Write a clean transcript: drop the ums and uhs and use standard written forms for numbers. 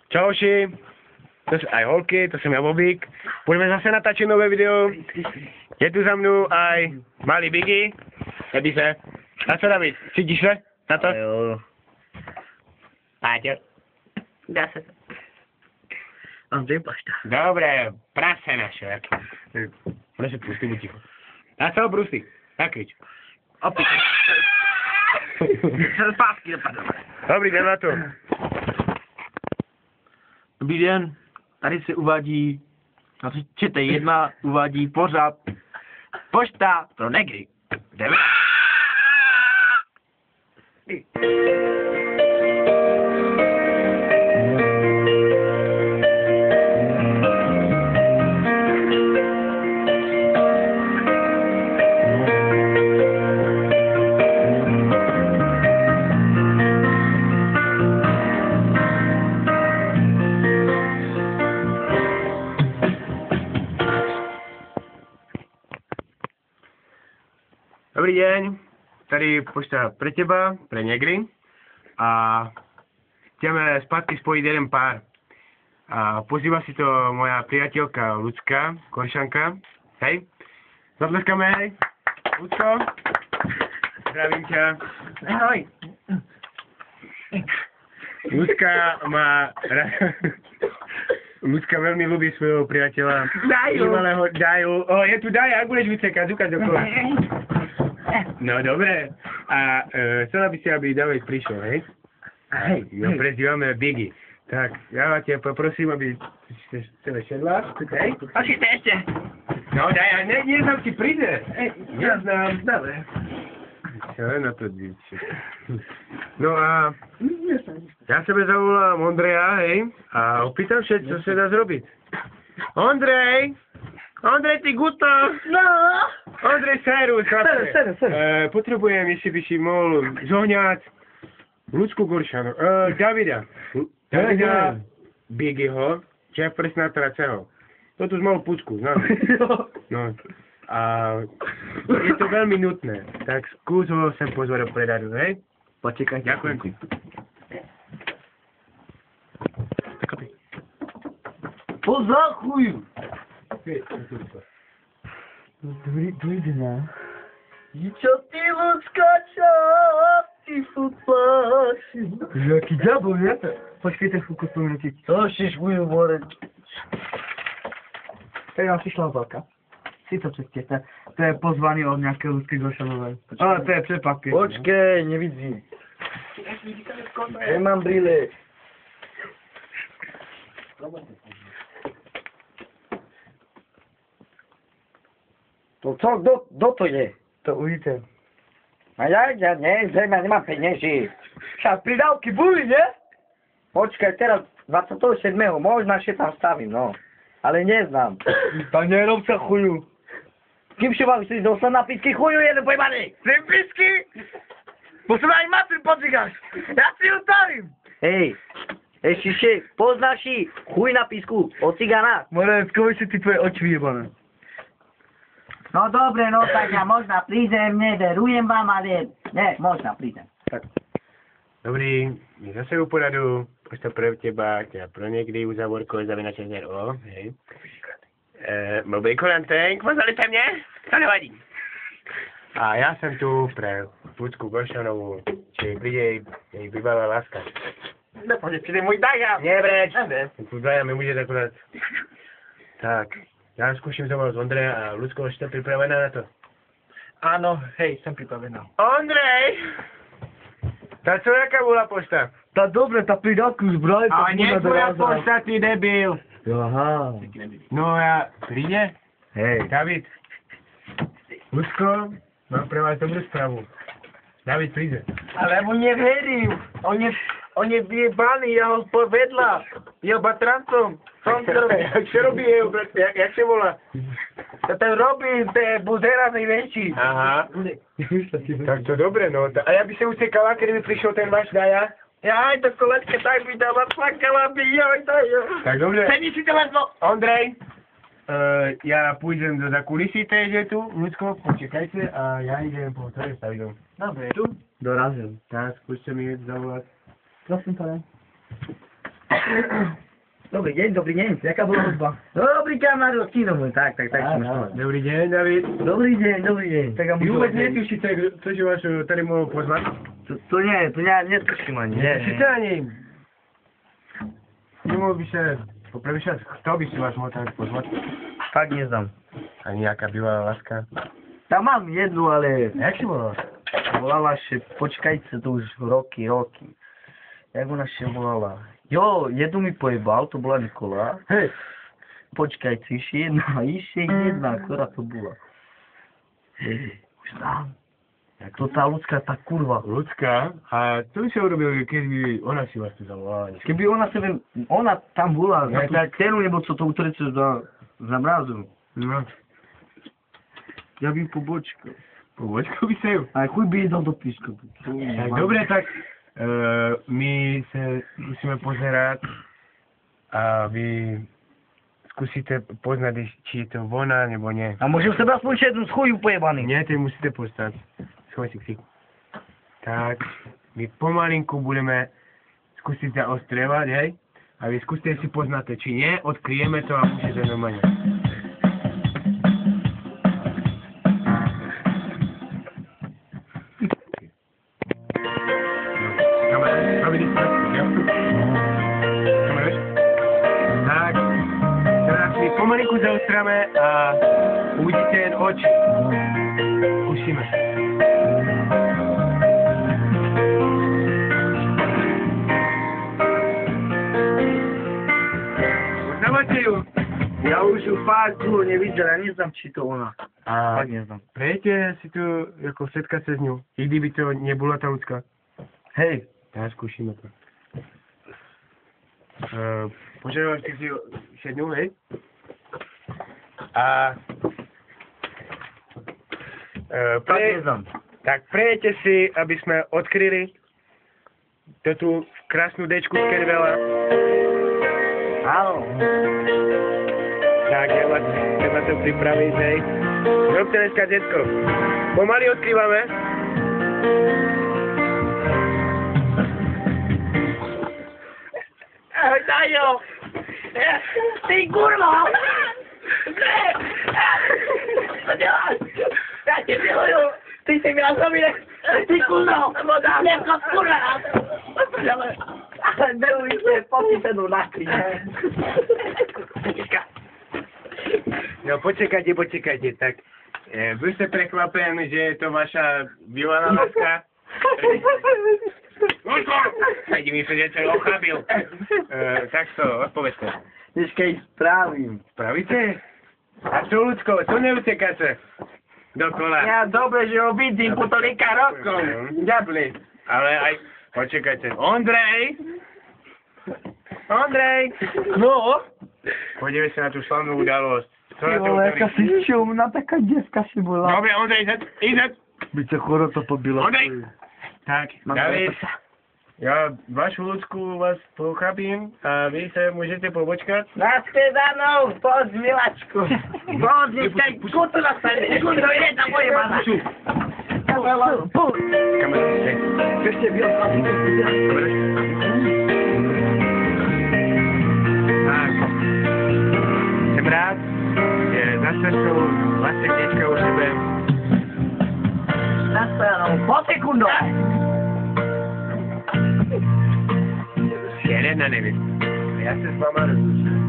Čauši, to jsou aj holky, to jsem já Bobík. Budeme zase natáčet nové video. Je tu za mnou aj malý Biggy. Nebí se. A co, David? Cítíš se na to? Jo. Páťo. Dá se to. Andrej Bašta. Dobré, prase naše. Bude se pustý, buď ticho. A co, Brusty? Nakryč. Opět. Zpátky dopadl. Dobrý den na to. Dobrý den, tady se uvádí, ČT1 uvádí pořad Pošta pro negry. Jdeme. Dobrý deň, tady pošta pre teba, pre negry a chceme zpátky spojiť jeden pár. A pozýva si to moja priateľka Lucka, Koršanka. Hej, zatleskáme, hej. Lucko, zdravím ťa. Ahoj. Lucka veľmi ľubí svojho priateľa. Daju. Daju. O, je tu Daja, ak budeš vycekať, ukáž dokola. No dobre. A chcela by si, aby David prišiel, hej? Hej. Jo, prezývame Biggy. Tak, ja ťa poprosím, aby si sebe šedla. Hej? Počkejte ešte. No Daja, neznám ti príde. Neznám. Dobre. Čo je na to dívče? No a ja sebe zavolám Ondreja, hej? A opýtam sa, čo sa dá zrobiť. Ondrej! Ondrej, ty guto! No. Ondrej, serus, chlapče. Serus. Potrebujem, jestli by si mohol zohňať Lucku Goršanu. Davida, Biggyho, šéf presnátora Ceho. To tu zmal pučku, znáš? No. A je to veľmi nutné. Tak skús ho sem pozvať do predadu, hej? Počekaj. Ďakujem ti. Pozor, chuju. Dobrý den. Čo ty, Lucka, čo? Ty furt pláši. Jaký ďabol, ne? Počkejte chvíľku, spomenúť. To šiškujú, more. To je naši šlampalka. Si to přečtěte. To je pozvání od nějaké Lucky Goršanové. Ale to je přepapky. Počkej, nevidím. Nemám brýle. To co, kdo to je? To uvidíte. A ja nemám peněží. Však pridávky byly, ne? Počkej, teraz 27. možná še tam stavím, no. Ale neznám. Ta nejenom se chuju. Kým šoval si dostal na pisky chuju jeden pojmaný? Ty pisky? Posledná matru podříkáš. Já si utavím. Hej, šiše, poznáš ji chuj na písku od cigana? More, zkouš si ty tvoje oči vyjebané. No dobre, no tak ja možná prídem, neverujem vám, ale ne, možná prídem. Tak. Dobrý, my zase u poradu, pošta pre teba, teda pro někdy u závorko @ČR.O, hej. Bobej Kolantenk, pozvali jste mě? To nevadí. A já jsem tu pre Lucku Goršanovou, či přijde jej bývalá láska. Nepoď, přijde můj Daja. Nebreč! Tu Daja mi může akurát. Tak, já zkusím zavolat Ondreja a Lucko, jste připravená na to? Ano, hej, jsem připravená. Ondrej! Ta co, jaká byla pošta? Ta dobre, ta pridávku zbrali, A nie tvoja pošta, ty debil! Aha. No ja, príde? Hej. David. Lucko, mám pre vás dobrú správu. David príde. Ale mu neverím. On je vyjebaný, ja ho povedla. Jeho batrancom. Jak se robí jeho brat? Jak se volá? Ten robí, to je buzera největší. Aha. Tak to dobré, no. A ja by se utekala, kedy by prišiel ten váš Daja? Já to kolečke tak by dala plakala by, joj, to jo. Tak dobře. Sedni si to vezmo. Ondrej, ja půjdem do zakulisí téže tu, Lucko, počekajte a ja idem po to, stavím. Dobre, tu? Dorazil. Tak, skúste mi zavolat. Prosím, pane. Dobrý deň. Jaká bola hudba? Dobrý kamarát, kino môj, tak, Áno. Dobrý deň, David. Dobrý deň. Tak a Vy vôbec netušíte, kto si vás tady mohol poznať? To netuším ani. Netušíte ani? Nemohol by sa popremýšľať, kto by si vás mohol tady poznať? Fakt neznám. A nejaká bývalá láska? Tam mám jednu, ale Jak si volala? volala še, počkajte, to už roky. Jak ona še volala? Jo, jednu mi pojebal, to bola Nikola. Hej. Počkajte, ešte jedna, ktorá to bola? Už tam. To tá ľudská, tá kurva. Ľudská? A čo by sa urobil, keby ona si vás tu zavolala? Keby ona tam bola, Ja na tú tak- scénu, nebo co to utrečil za mrazu. No, Ja by pobočkal. pobočku by sa ju. Aj chuj by idol do píska. Tak dobre, tak my sa musíme pozerať a vy skúsite poznať, či je to ona, nebo nie. A môžem sebe aspoň jednu z chuju pojebaný. Nie, ty musíte postať. Schoj si ksík. Tak, my pomalinku budeme skúsiť zaostrievať, hej? A vy skúste si poznáte, či nie, odkryjeme to a môžete normálne. Tak, teraz my pomalinku zaostráme a uvidíte jen oči. Skúsime. Poznávate ju? Ja už ju fakt dlho nevidel, ja neznám, či to ona. A Fakt neznám. prejete si tu jako setkat se s ňou, i kdyby to nebyla ta ľudská. Hej, Tak skúšime to. Požadujem si si sednú, hej? A fakt neznám. tak prejete si, aby sme odkryli tú krásnu dečku z Kervela. Áno. Tak, treba to pripraviť, hej. Robte dneska, detko. Pomaly odkrývame. Dajo! Ty kurva! Co děláš? Já tě miluju! Ty jsi mi na sobě! Ty kurva! Dneska kurva! Miluj se, popí se do nakryť. No počekajte, tak byl jste prekvapen, že je to vaša bývalá láska? Lučko! Hejdi mi sa, že to ochábil. Tak to, odpovedzte. Dneska ich spravím. Spravíte? A čo, Lučko, to neutekáte dokola. Ja dobre, že ho vidím po tolika rokov. Ďabli. Ale aj, počekajte. Ondrej! No? Podívej sa na tú slavnú udalosť. Co na to Jaká si čumná, taká devka si bola. Dobre, Ondrej, izad. Byť choro to pobila. Ondrej! Tak, David, ja vašu ľudskú vás pochopím a vy sa môžete pobočkať. Nasledanou, poď milačku. Poď, dneska kutu nastane. Kutu je na moje mana. Kamera, hej. Ešte viac. Kamera. Tak. Jsem rád, že zase sú vaše dečka u sebe. Nasledanou, po sekundu. Jeden na nevěst. Já se s váma rozlučím.